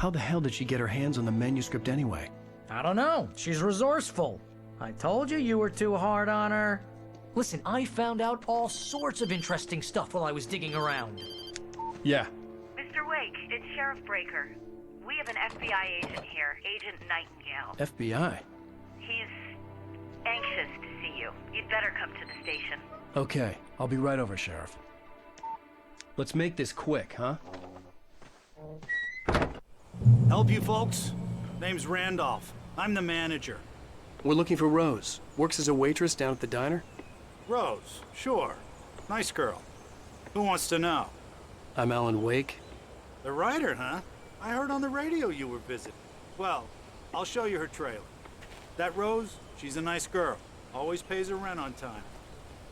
How the hell did she get her hands on the manuscript anyway? I don't know. She's resourceful. I told you you were too hard on her. Listen, I found out all sorts of interesting stuff while I was digging around. Yeah. Mr. Wake, it's Sheriff Breaker. We have an FBI agent here, Agent Nightingale. FBI? He's anxious to see you. You'd better come to the station. Okay, I'll be right over, Sheriff. Let's make this quick, huh? Help you folks? Name's Randolph. I'm the manager. We're looking for Rose. Works as a waitress down at the diner. Rose, sure. Nice girl. Who wants to know? I'm Alan Wake. The writer, huh? I heard on the radio you were visiting. Well, I'll show you her trailer. That Rose, she's a nice girl. Always pays her rent on time.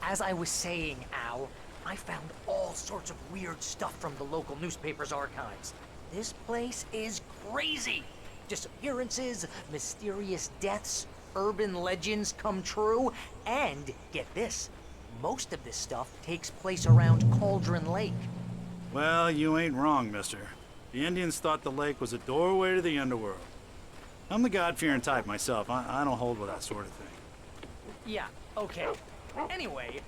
As I was saying, Al, I found all sorts of weird stuff from the local newspaper's archives. This place is crazy. Disappearances, mysterious deaths, urban legends come true, and get this, most of this stuff takes place around Cauldron Lake. Well, you ain't wrong, mister. The Indians thought the lake was a doorway to the underworld. I'm the God-fearing type myself. I don't hold with that sort of thing. Yeah, okay. Anyway,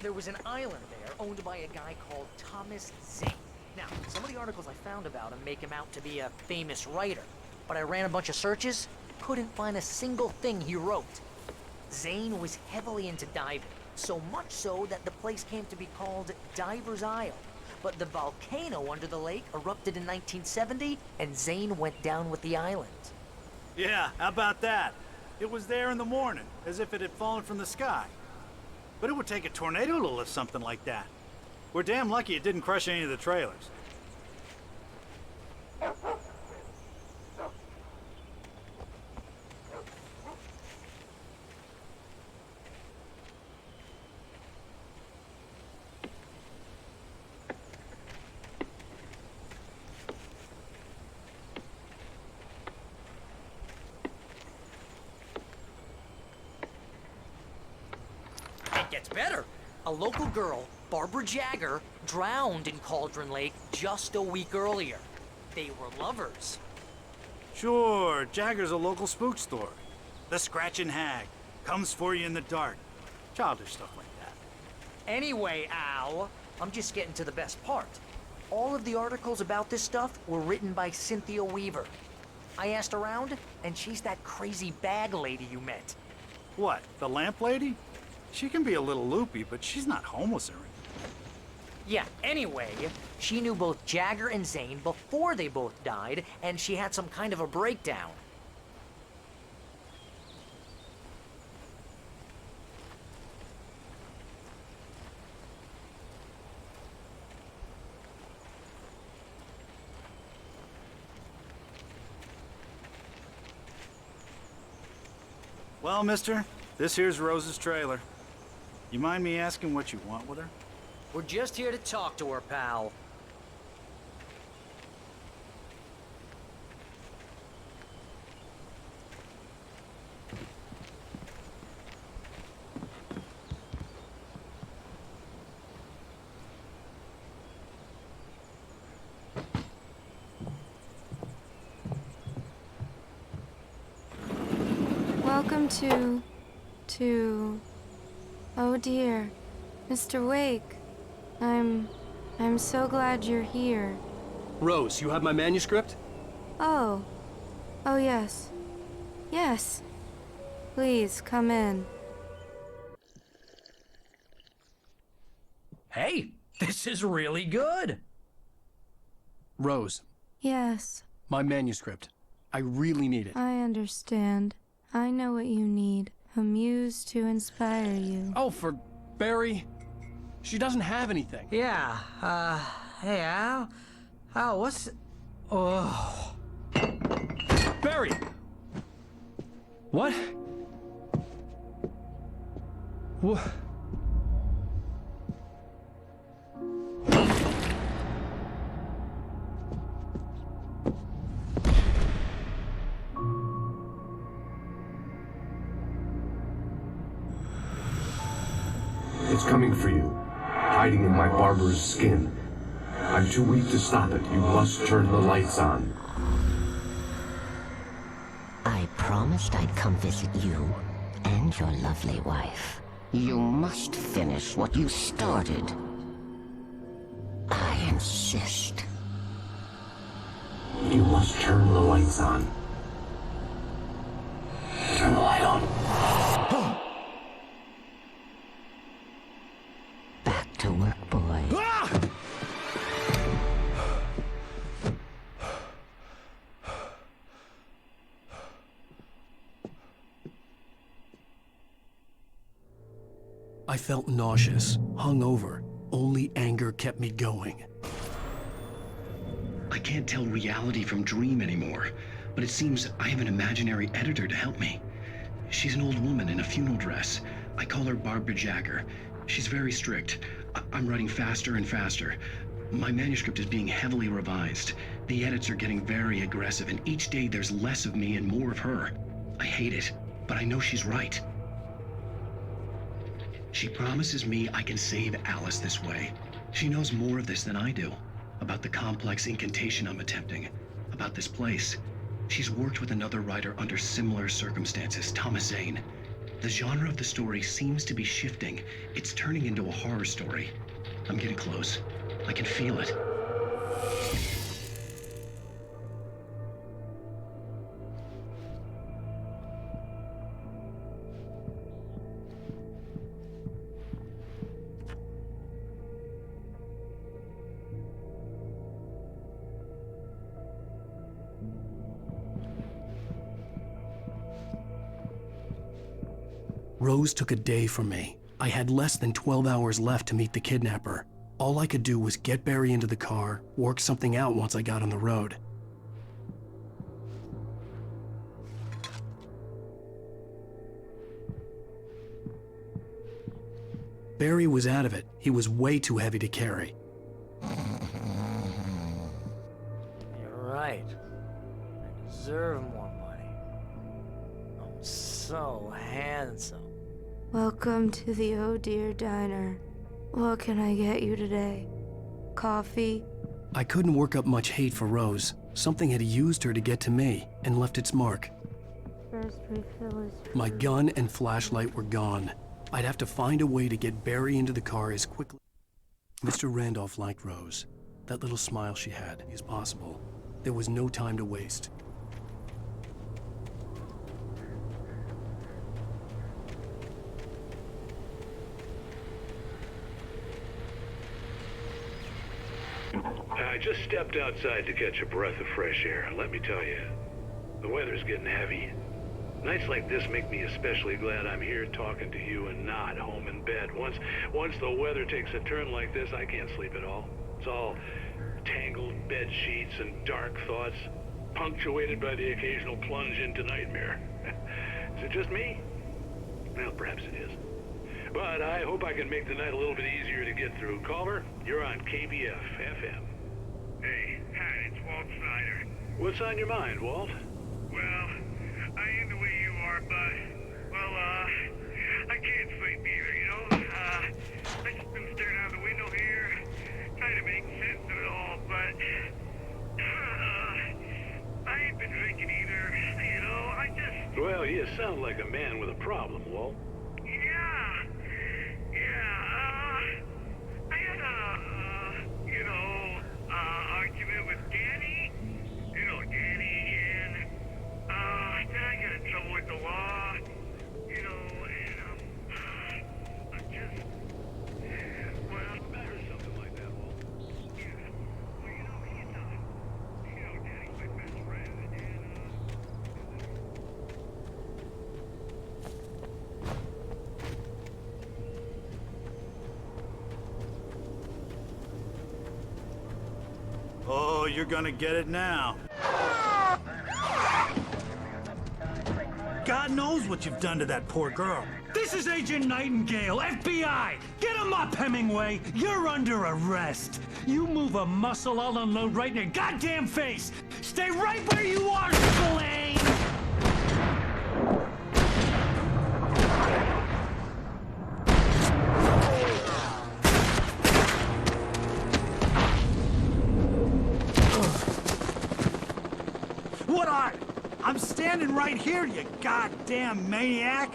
there was an island there owned by a guy called Thomas Zane. Now, some of the articles I found about him make him out to be a famous writer, but I ran a bunch of searches, couldn't find a single thing he wrote. Zane was heavily into diving, so much so that the place came to be called Diver's Isle. But the volcano under the lake erupted in 1970, and Zane went down with the island. Yeah, how about that? It was there in the morning, as if it had fallen from the sky. But it would take a tornado to lift something like that. We're damn lucky it didn't crush any of the trailers. It gets better. A local girl, Barbara Jagger, drowned in Cauldron Lake just a week earlier. They were lovers. Sure, Jagger's a local spook story. The Scratching Hag comes for you in the dark. Childish stuff like that. Anyway, Al, I'm just getting to the best part. All of the articles about this stuff were written by Cynthia Weaver. I asked around, and she's that crazy bag lady you met. What, the lamp lady? She can be a little loopy, but she's not homeless or anything. Yeah, anyway, she knew both Jagger and Zane before they both died, and she had some kind of a breakdown. Well, mister, this here's Rose's trailer. You mind me asking what you want with her? We're just here to talk to her, pal. Welcome to... Oh dear, Mr. Wake. I'm so glad you're here. Rose, you have my manuscript? Oh. Oh yes. Yes. Please, come in. Hey, this is really good. Rose, Yes, my manuscript. I really need it. I understand. I know what you need. A muse to inspire you. Oh, for Barry? She doesn't have anything. Yeah, hey, Al? Al, what's... Oh... Barry! What? What? It's coming for you, hiding in my barber's skin. I'm too weak to stop it. You must turn the lights on. I promised I'd come visit you and your lovely wife. You must finish what you started. I insist. You must turn the lights on. Turn the light on. Back to work, boy. I felt nauseous, hungover. Only anger kept me going. I can't tell reality from dream anymore, but it seems I have an imaginary editor to help me. She's an old woman in a funeral dress. I call her Barbara Jagger. She's very strict. I'm writing faster and faster. My manuscript is being heavily revised. The edits are getting very aggressive, and each day there's less of me and more of her. I hate it, but I know she's right. She promises me I can save Alice this way. She knows more of this than I do. About the complex incantation I'm attempting. About this place. She's worked with another writer under similar circumstances, Thomas Zane. The genre of the story seems to be shifting. It's turning into a horror story. I'm getting close. I can feel it. Rose took a day from me. I had less than 12 hours left to meet the kidnapper. All I could do was get Barry into the car, work something out once I got on the road. Barry was out of it. He was way too heavy to carry. You're right. I deserve more money. I'm so handsome. Welcome to the Oh Dear Diner. What can I get you today? Coffee? I couldn't work up much hate for Rose. Something had used her to get to me and left its mark. First refill is free. My gun and flashlight were gone. I'd have to find a way to get Barry into the car as quickly. Mr. Randolph liked Rose. That little smile she had is possible. There was no time to waste. I just stepped outside to catch a breath of fresh air, and let me tell you, the weather's getting heavy. Nights like this make me especially glad I'm here talking to you and not home in bed. Once the weather takes a turn like this, I can't sleep at all. It's all tangled bed sheets and dark thoughts, punctuated by the occasional plunge into nightmare. Is it just me? Well, perhaps it is. But I hope I can make the night a little bit easier to get through. Culver, you're on KBF FM. Hey, hi, it's Walt Snyder. What's on your mind, Walt? Well, I am the way you are, but, well, I can't sleep either, you know? I just been staring out the window here, trying to make sense of it all, but, I ain't been drinking either, you know? I just... Well, you sound like a man with a problem, Walt. I had argument with Danny, and, then I got in trouble with the law, and, I'm just, well, Or something like that, Walt. yeah, well, he's, Danny's my best friend, and, Oh, you're gonna get it now. God knows what you've done to that poor girl. This is Agent Nightingale, FBI! Get him up, Hemingway! You're under arrest! You move a muscle, I'll unload right in your goddamn face! Stay right where you are, Spillane! What are? I'm standing right here, you goddamn maniac!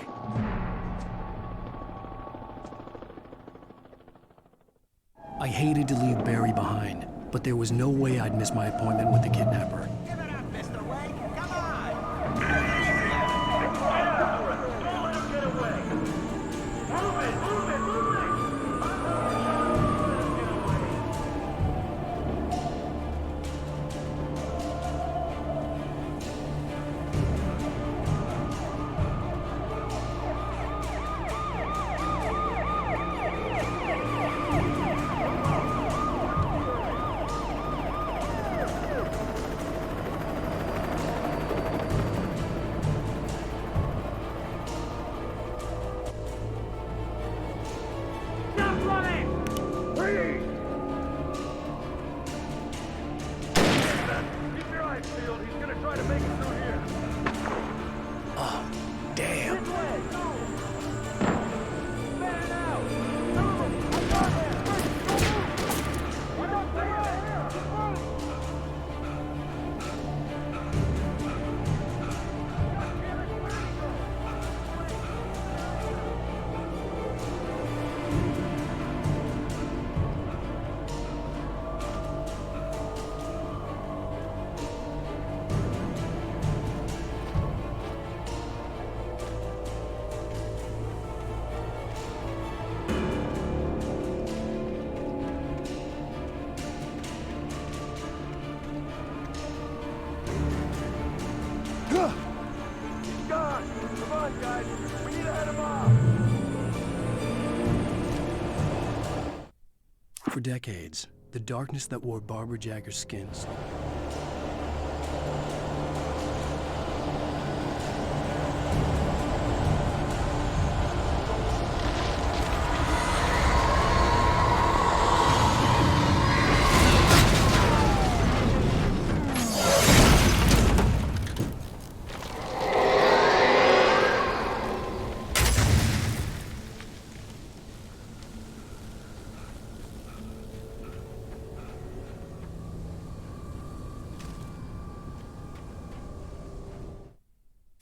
I hated to leave Barry behind, but there was no way I'd miss my appointment with the kidnapper. Give it up, Mr. Wake! Come on! Get out! Don't let him get away! Move it! Move it! Move it! For decades, the darkness that wore Barbara Jagger's skin.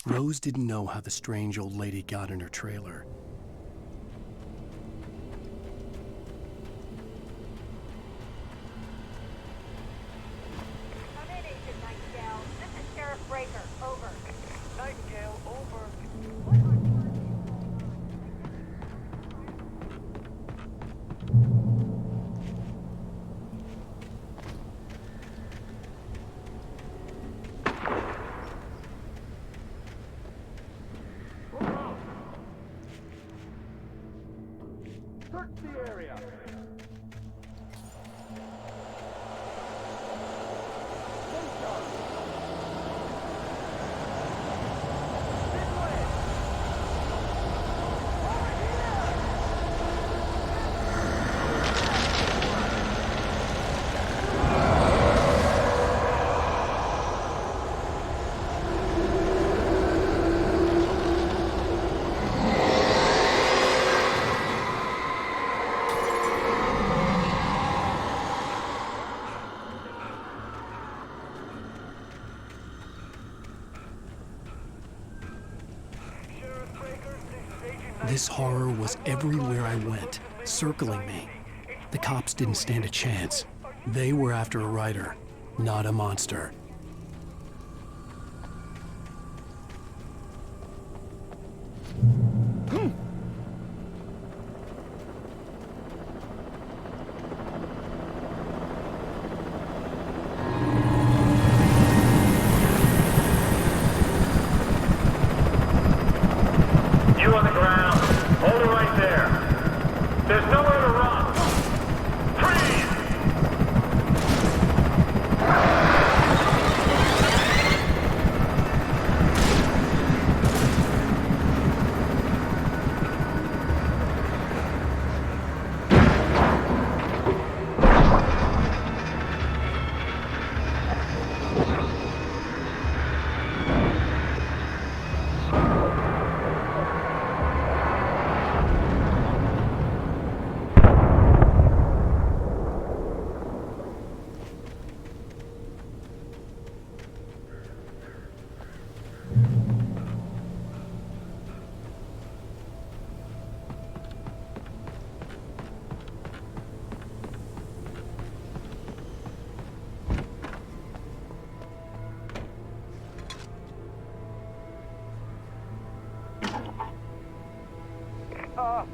Rose didn't know how the strange old lady got in her trailer. Come in, Agent Nightingale. This is Sheriff Breaker. Over. Nightingale, over. Search the area. This horror was everywhere I went, circling me. The cops didn't stand a chance. They were after a writer, not a monster.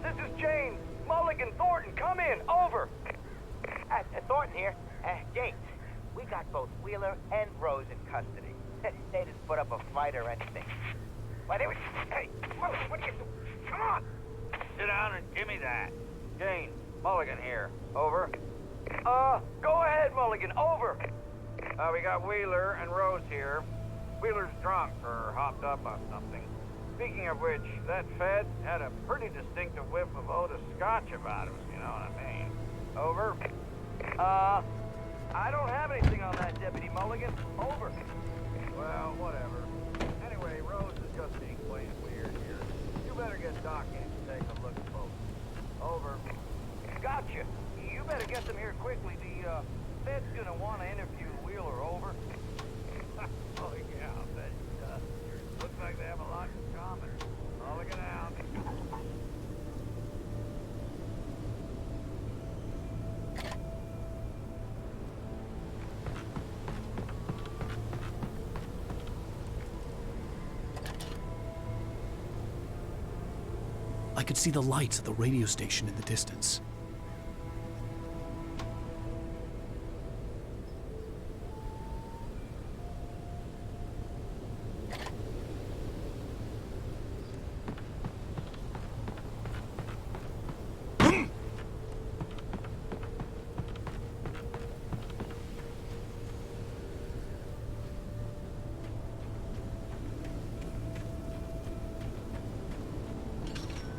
This is James. Mulligan, Thornton, come in. Over. Thornton here. James, we got both Wheeler and Rose in custody. They didn't put up a fight or anything. Why, they were... Hey, Mulligan, what are you... Come on! Sit down and give me that. Jane, Mulligan here. Over. Go ahead, Mulligan. Over. We got Wheeler and Rose here. Wheeler's drunk or hopped up on something. Speaking of which, that Fed had a pretty distinctive whiff of Otis Scotch about him, you know what I mean. Over. I don't have anything on that, Deputy Mulligan. Over. Well, whatever. Anyway, Rose is just being plain weird here. You better get Doc in to take a look at both. Over. Gotcha. You better get them here quickly. The Fed's gonna want to interview Wheeler. Over. Oh yeah, I'll bet he does. Looks like they have a lot in common. Mulligan out. I could see the lights of the radio station in the distance.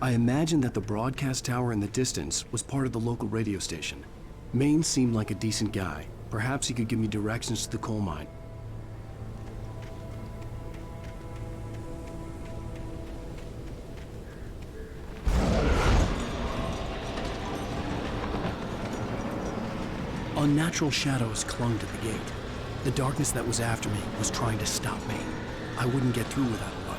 I imagined that the broadcast tower in the distance was part of the local radio station. Maine seemed like a decent guy. Perhaps he could give me directions to the coal mine. Unnatural shadows clung to the gate. The darkness that was after me was trying to stop me. I wouldn't get through without a light.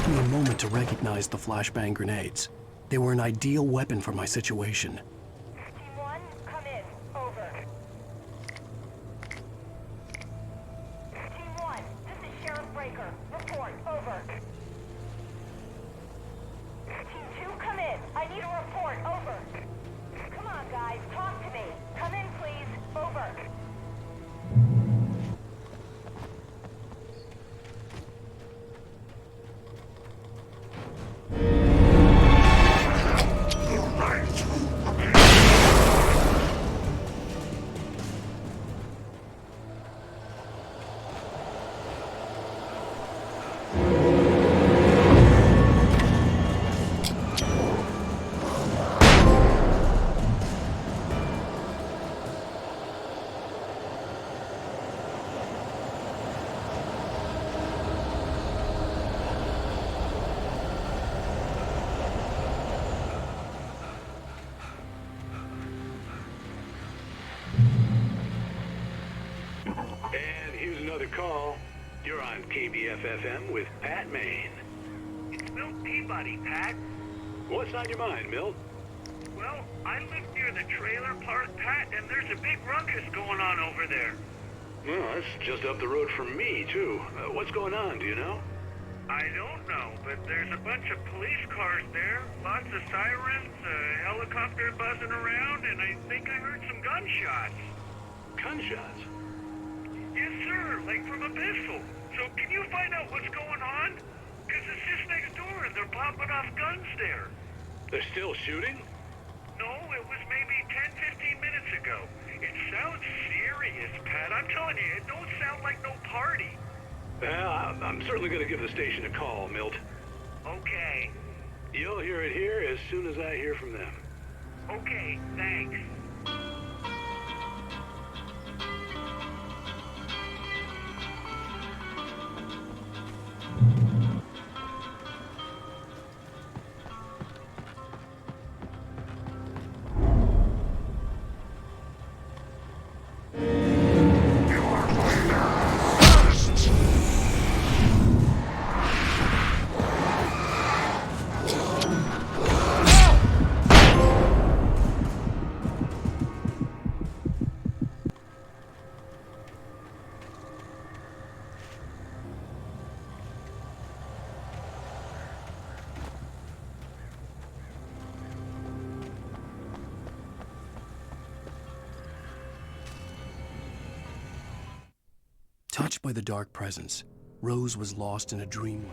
Me a moment to recognize the flashbang grenades. They were an ideal weapon for my situation. Team 1, come in. Over. Team 1, this is Sheriff another call. You're on KBFFM with Pat Maine. It's Milt Peabody, Pat. What's on your mind, Milt? Well, I live near the trailer park, Pat, and there's a big ruckus going on over there. Well, that's just up the road from me, too. What's going on, do you know? I don't know, but there's a bunch of police cars there, lots of sirens, a helicopter buzzing around, and I think I heard some gunshots. Gunshots? Yes, sir, like from a pistol. So can you find out what's going on? Because it's just next door and they're popping off guns there. They're still shooting? No, it was maybe 10, 15 minutes ago. It sounds serious, Pat. I'm telling you, it don't sound like no party. Well, I'm certainly going to give the station a call, Milt. Okay. You'll hear it here as soon as I hear from them. Okay, thanks. Touched by the dark presence, Rose was lost in a dreamland.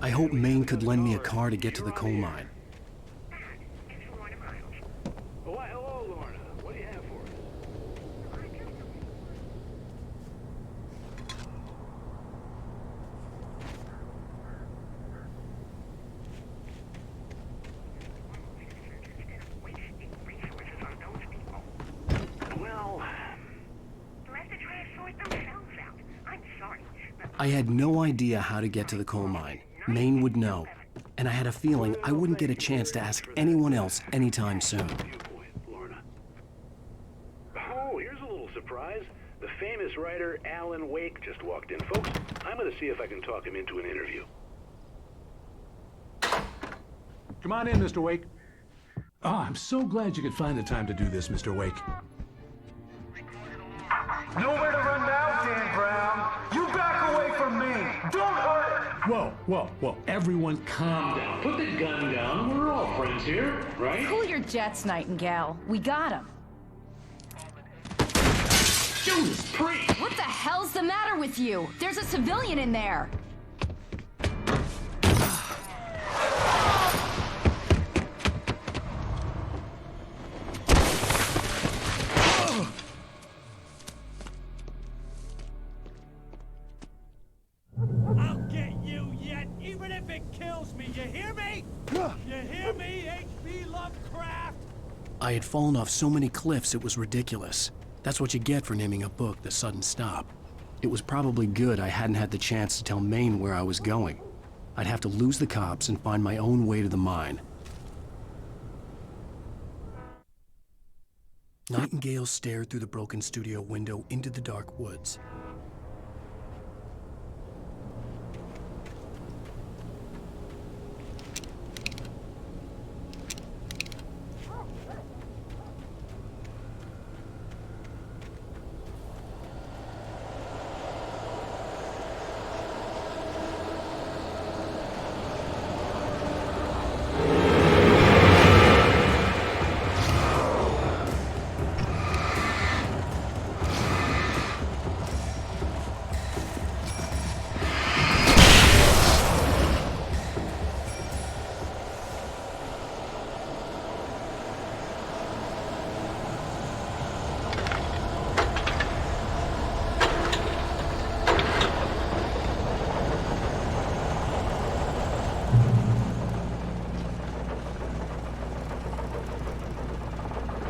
I hope Maine could lend me a car to get to the coal mine. Oh, why, hello, Lorna. What do you have for us? Well, I had no idea how to get to the coal mine. Maine would know, and I had a feeling I wouldn't get a chance to ask anyone else anytime soon. Oh, here's a little surprise. The famous writer Alan Wake just walked in. Folks, I'm going to see if I can talk him into an interview. Come on in, Mr. Wake. Ah, I'm so glad you could find the time to do this, Mr. Wake. Nowhere to run now, Dan Brown. You back away from me. Don't hurt. Whoa. Everyone calm down. Put the gun down. We're all friends here, right? Cool your jets, Nightingale. We got him. Judas Priest! What the hell's the matter with you? There's a civilian in there. I'll get you yet, even if it kills me. You hear me? You hear me, H.P. Lovecraft? I had fallen off so many cliffs it was ridiculous. That's what you get for naming a book The Sudden Stop. It was probably good I hadn't had the chance to tell Maine where I was going. I'd have to lose the cops and find my own way to the mine. Nightingale stared through the broken studio window into the dark woods.